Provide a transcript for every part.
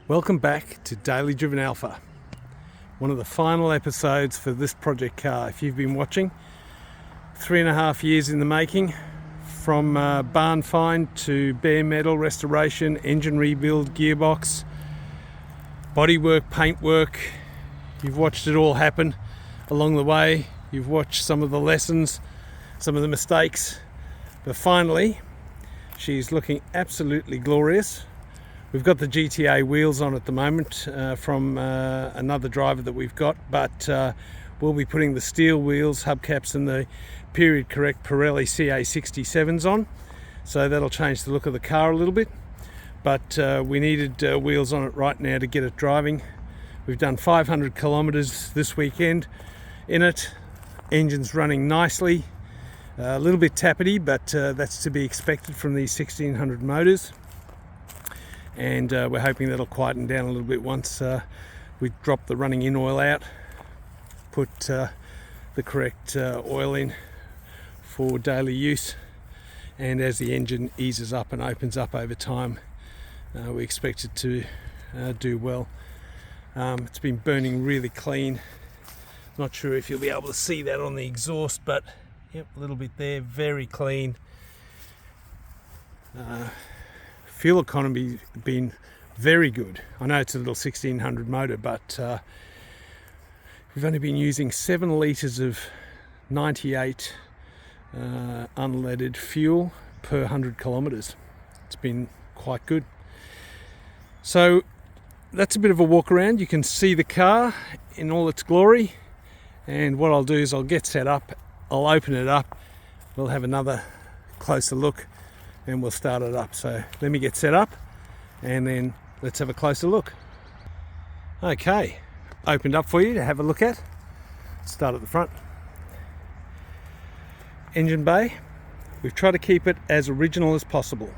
Welcome back to Daily Driven Alpha, one of the final episodes for this project car. If you've been watching, 3.5 years in the making, from barn find to bare metal restoration, engine rebuild, gearbox, bodywork, paintwork. You've watched it all happen along the way. You've watched some of the lessons, some of the mistakes, but finally she's looking absolutely glorious. We've got the GTA wheels on at the moment from another driver that we've got, but we'll be putting the steel wheels, hubcaps and the period correct Pirelli CA67s on, so that'll change the look of the car a little bit, but we needed wheels on it right now to get it driving. We've done 500 kilometers this weekend in it. Engine's running nicely, a little bit tappety, but that's to be expected from these 1600 motors. And we're hoping that'll quieten down a little bit once we drop the running in oil out, put the correct oil in for daily use, and as the engine eases up and opens up over time, we expect it to do well. It's been burning really clean. Not sure if you'll be able to see that on the exhaust, but yep, a little bit there, very clean. Fuel economy been very good. I know it's a little 1600 motor, but we've only been using 7 litres of 98 unleaded fuel per 100 kilometres. It's been quite good. So that's a bit of a walk around. You can see the car in all its glory, and what I'll do is I'll get set up, I'll open it up, we'll have another closer look, and we'll start it up. So let me get set up and then let's have a closer look. Okay, opened up for you to have a look at. Start at the front. Engine bay, we've tried to keep it as original as possible.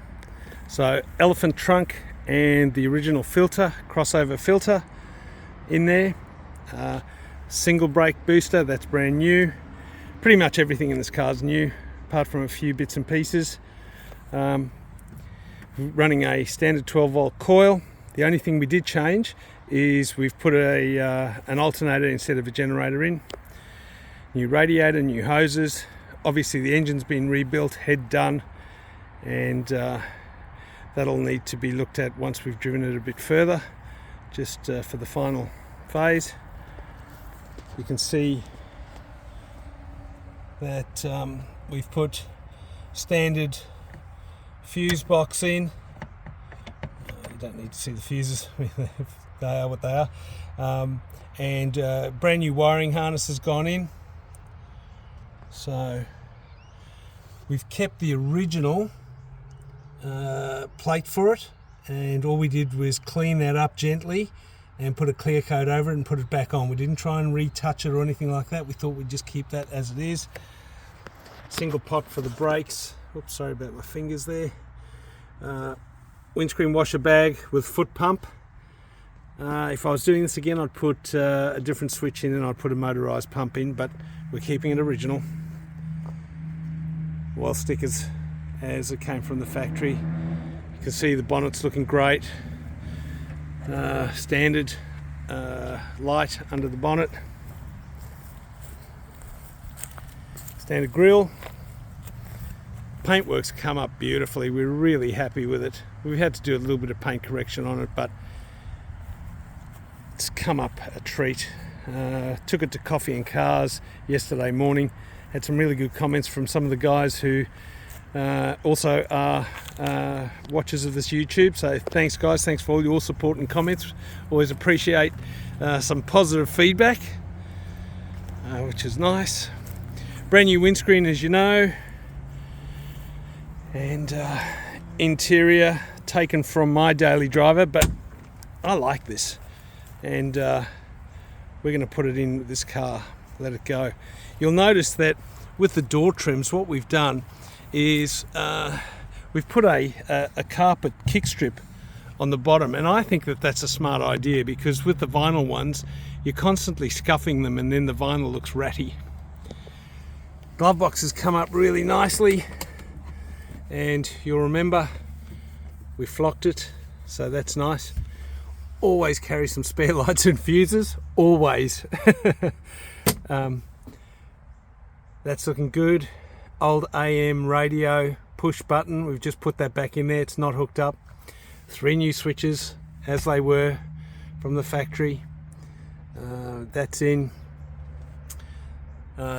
So elephant trunk and the original filter, crossover filter in there. Single brake booster, that's brand new. Pretty much everything in this car is new, apart from a few bits and pieces. Running a standard 12 volt coil. The only thing we did change is we've put an alternator instead of a generator in. New radiator, new hoses. Obviously the engine's been rebuilt, head done, and that'll need to be looked at once we've driven it a bit further, just for the final phase. You can see that we've put standard fuse box in. You don't need to see the fuses, they are what they are. And brand new wiring harness has gone in. So we've kept the original plate for it, and all we did was clean that up gently and put a clear coat over it and put it back on. We didn't try and retouch it or anything like that. We thought we'd just keep that as it is. Single pot for the brakes. Oops, sorry about my fingers there. Windscreen washer bag with foot pump. If I was doing this again, I'd put a different switch in and I'd put a motorised pump in, but we're keeping it original. Wall stickers as it came from the factory. You can see the bonnet's looking great. Standard light under the bonnet. Standard grille. Paintwork's come up beautifully. We're really happy with it. We've had to do a little bit of paint correction on it, but it's come up a treat. Took it to Coffee and Cars yesterday morning. Had some really good comments from some of the guys who also are watchers of this YouTube. So thanks guys, thanks for all your support and comments. Always appreciate some positive feedback, which is nice. Brand new windscreen, as you know. And interior taken from my daily driver, but I like this, and we're going to put it in with this car, let it go. You'll notice that with the door trims, what we've done is we've put a carpet kick strip on the bottom, and I think that that's a smart idea, because with the vinyl ones you're constantly scuffing them and then the vinyl looks ratty. Glove box has come up really nicely. And you'll remember we flocked it, so that's nice. always carry some spare lights and fuses, always. That's looking good. Old AM radio push button, we've just put that back in there, it's not hooked up. 3 new switches as they were from the factory. That's in.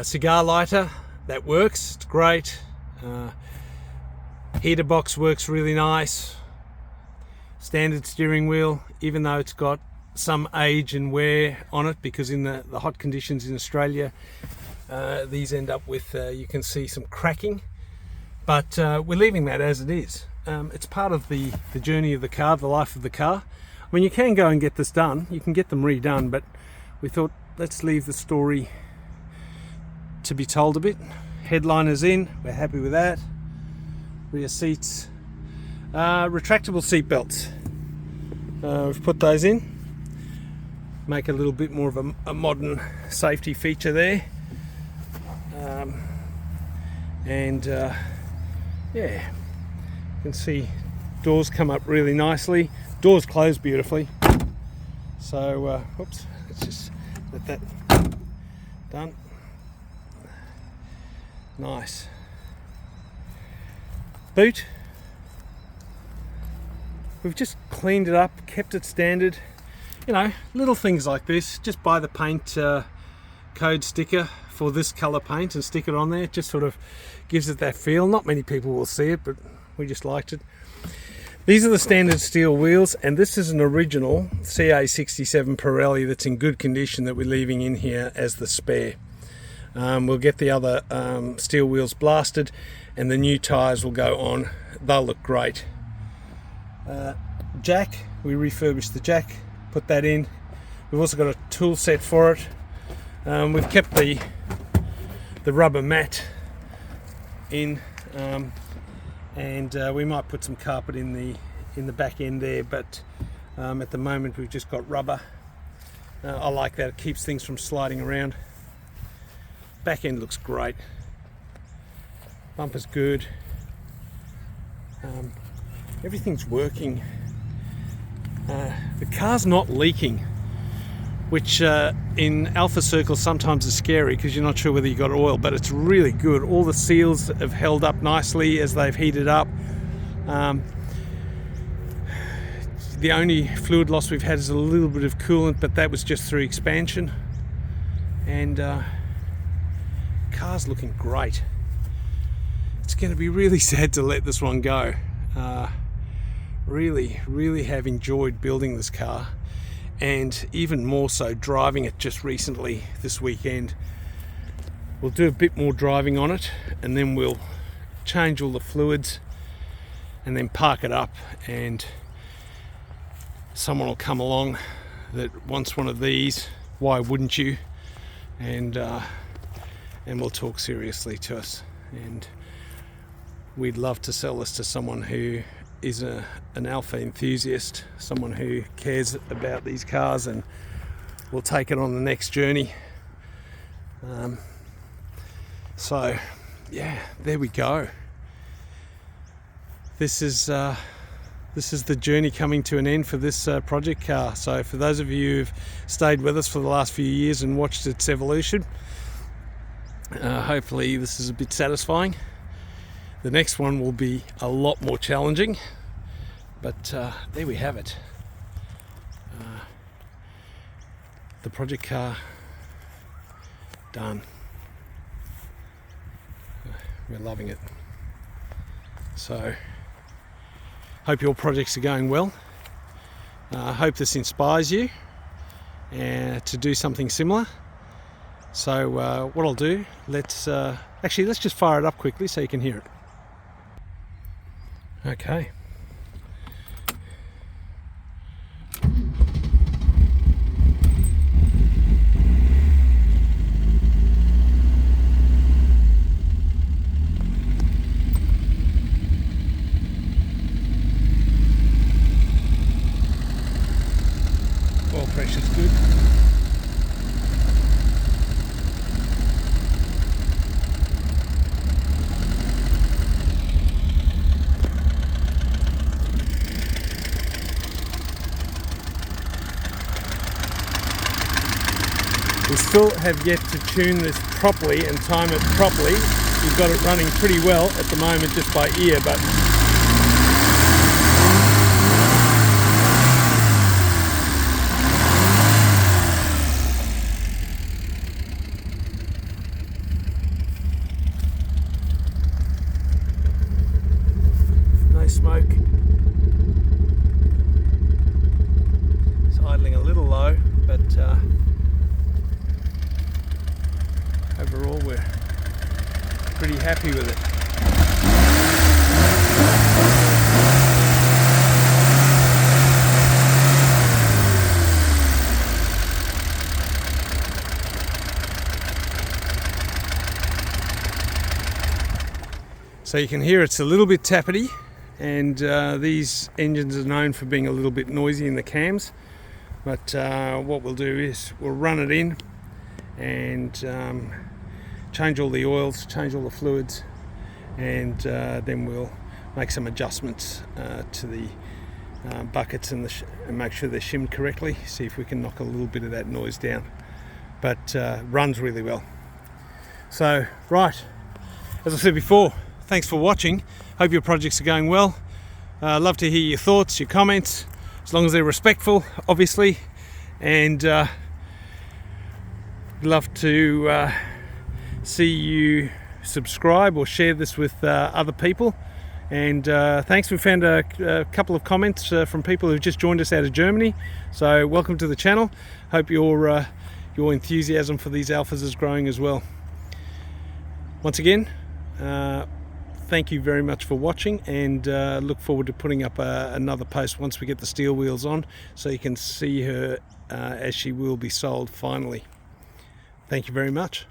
Cigar lighter, that works, it's great. Heater box works really nice. Standard steering wheel, even though it's got some age and wear on it, because in the hot conditions in Australia, these end up with, you can see some cracking, but we're leaving that as it is. It's part of the journey of the car, the life of the car. I mean, you can go and get this done, you can get them redone, but we thought let's leave the story to be told a bit. Headliner's in, we're happy with that. Rear seats, retractable seat belts. We've put those in, make a little bit more of a modern safety feature there. Yeah, you can see doors come up really nicely, doors close beautifully. So oops, let's just let that done. Nice. Boot, we've just cleaned it up, kept it standard. You know, little things like this, just buy the paint code sticker for this color paint and stick it on there. It just sort of gives it that feel. Not many people will see it, but we just liked it. These are the standard steel wheels, and this is an original CA67 Pirelli that's in good condition that we're leaving in here as the spare. We'll get the other steel wheels blasted and the new tyres will go on. They'll look great. Jack, we refurbished the jack, put that in. We've also got a tool set for it. We've kept the rubber mat in, and we might put some carpet in the back end there, but at the moment we've just got rubber. I like that, it keeps things from sliding around. Back end looks great. Bumper's good. Everything's working. The car's not leaking, which in Alfa circles sometimes is scary because you're not sure whether you got oil, but it's really good. All the seals have held up nicely as they've heated up. The only fluid loss we've had is a little bit of coolant, but that was just through expansion. And car's looking great. It's going to be really sad to let this one go. Really have enjoyed building this car, and even more so driving it just recently this weekend. We'll do a bit more driving on it, and then we'll change all the fluids and then park it up, and someone will come along that wants one of these. Why wouldn't you? And will talk seriously to us, and we'd love to sell this to someone who is an Alfa enthusiast, someone who cares about these cars and will take it on the next journey. So yeah, there we go. This is the journey coming to an end for this project car. So for those of you who've stayed with us for the last few years and watched its evolution, hopefully this is a bit satisfying. The next one will be a lot more challenging, but there we have it. The project car done. We're loving it. So hope your projects are going well. I hope this inspires you to do something similar. So what I'll do, let's just fire it up quickly so you can hear it. Okay. Oil pressure's good. We still have yet to tune this properly and time it properly. We've got it running pretty well at the moment just by ear, but no smoke. It's idling a little low, but overall we're pretty happy with it. So you can hear it's a little bit tappety, and these engines are known for being a little bit noisy in the cams, but what we'll do is we'll run it in and change all the oils, change all the fluids, and then we'll make some adjustments to the buckets and make sure they're shimmed correctly, see if we can knock a little bit of that noise down. But runs really well. So right, as I said before, thanks for watching. Hope your projects are going well. Love to hear your thoughts, your comments, as long as they're respectful, obviously, and love to see you subscribe or share this with other people. And thanks. We found a couple of comments from people who've just joined us out of Germany, so welcome to the channel. Hope your enthusiasm for these Alphas is growing as well. Once again, thank you very much for watching, and look forward to putting up another post once we get the steel wheels on, so you can see her as she will be sold finally. Thank you very much.